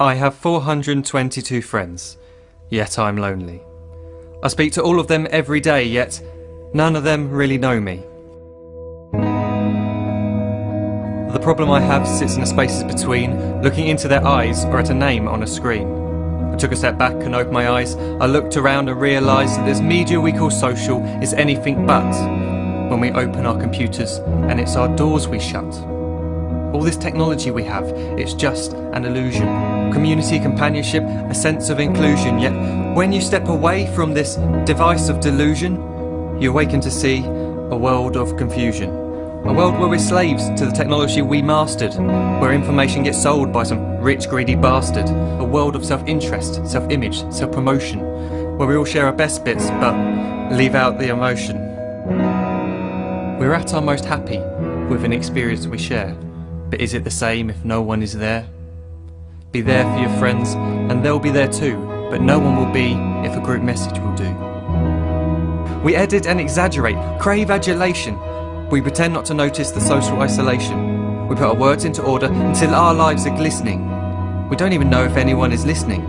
I have 422 friends, yet I'm lonely. I speak to all of them every day, yet none of them really know me. The problem I have sits in the spaces between looking into their eyes or at a name on a screen. I took a step back and opened my eyes. I looked around and realised that this media we call social is anything but when we open our computers and it's our doors we shut. All this technology we have, it's just an illusion. Community, companionship, a sense of inclusion. Yet when you step away from this device of delusion, you awaken to see a world of confusion. A world where we're slaves to the technology we mastered, where information gets sold by some rich, greedy bastard. A world of self-interest, self-image, self-promotion, where we all share our best bits but leave out the emotion. We're at our most happy with an experience we share. But is it the same if no one is there? Be there for your friends, and they'll be there too, but no one will be if a group message will do. We edit and exaggerate, crave adulation. We pretend not to notice the social isolation. We put our words into order until our lives are glistening. We don't even know if anyone is listening.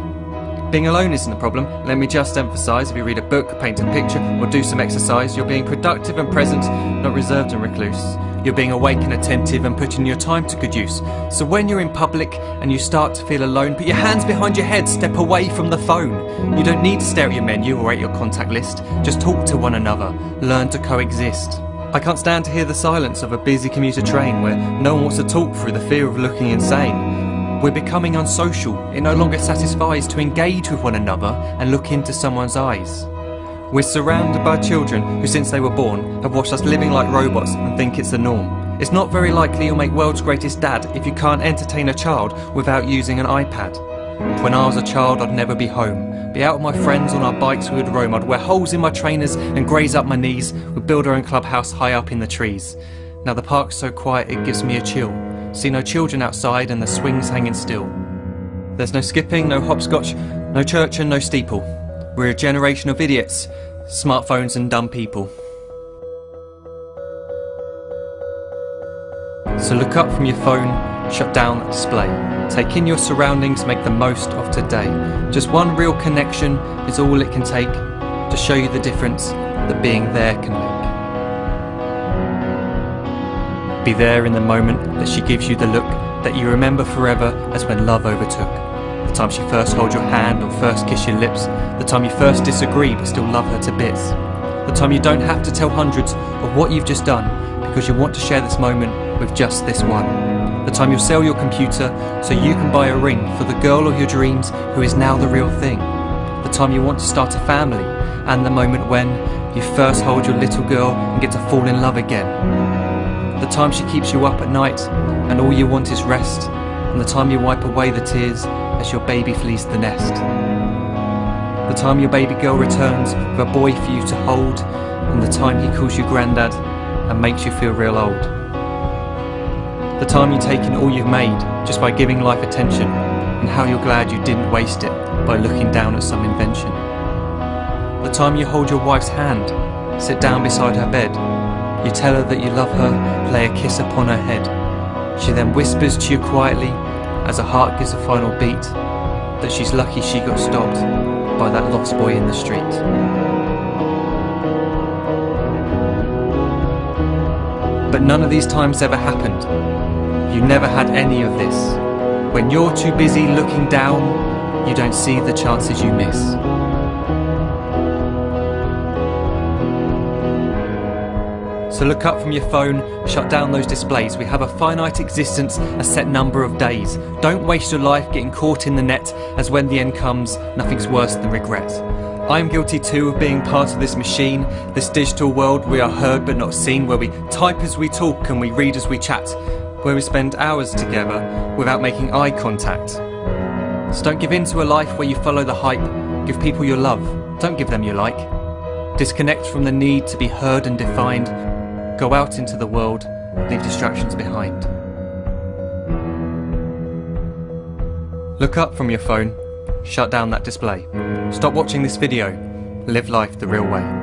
Being alone isn't the problem. Let me just emphasise, if you read a book, paint a picture, or do some exercise, you're being productive and present, not reserved and recluse. You're being awake and attentive and putting your time to good use. So when you're in public and you start to feel alone, put your hands behind your head, step away from the phone. You don't need to stare at your menu or at your contact list. Just talk to one another. Learn to coexist. I can't stand to hear the silence of a busy commuter train where no one wants to talk through the fear of looking insane. We're becoming unsocial. It no longer satisfies to engage with one another and look into someone's eyes. We're surrounded by children who, since they were born, have watched us living like robots and think it's the norm. It's not very likely you'll make world's greatest dad if you can't entertain a child without using an iPad. When I was a child, I'd never be home. Be out with my friends on our bikes, we would roam. I'd wear holes in my trainers and graze up my knees. We'd build our own clubhouse high up in the trees. Now the park's so quiet it gives me a chill. See no children outside and the swings hanging still. There's no skipping, no hopscotch, no church and no steeple. We're a generation of idiots, smartphones and dumb people. So look up from your phone, shut down the display. Take in your surroundings, make the most of today. Just one real connection is all it can take to show you the difference that being there can make. Be there in the moment that she gives you the look that you remember forever as when love overtook. The time she first holds your hand or first kiss your lips. The time you first disagree but still love her to bits. The time you don't have to tell hundreds of what you've just done because you want to share this moment with just this one. The time you'll sell your computer so you can buy a ring for the girl of your dreams who is now the real thing. The time you want to start a family, and the moment when you first hold your little girl and get to fall in love again. The time she keeps you up at night and all you want is rest, and the time you wipe away the tears as your baby flees the nest. The time your baby girl returns with a boy for you to hold, and the time he calls you granddad and makes you feel real old. The time you take in all you've made just by giving life attention, and how you're glad you didn't waste it by looking down at some invention. The time you hold your wife's hand, sit down beside her bed, you tell her that you love her, lay a kiss upon her head. She then whispers to you quietly, as her heart gives a final beat, that she's lucky she got stopped by that lost boy in the street. But none of these times ever happened. You never had any of this. When you're too busy looking down, you don't see the chances you miss. So look up from your phone, shut down those displays. We have a finite existence, a set number of days. Don't waste your life getting caught in the net, as when the end comes, nothing's worse than regret. I'm guilty too of being part of this machine, this digital world we are heard but not seen, where we type as we talk and we read as we chat, where we spend hours together without making eye contact. So don't give in to a life where you follow the hype. Give people your love, don't give them your like. Disconnect from the need to be heard and defined. Go out into the world, leave distractions behind. Look up from your phone, shut down that display. Stop watching this video, live life the real way.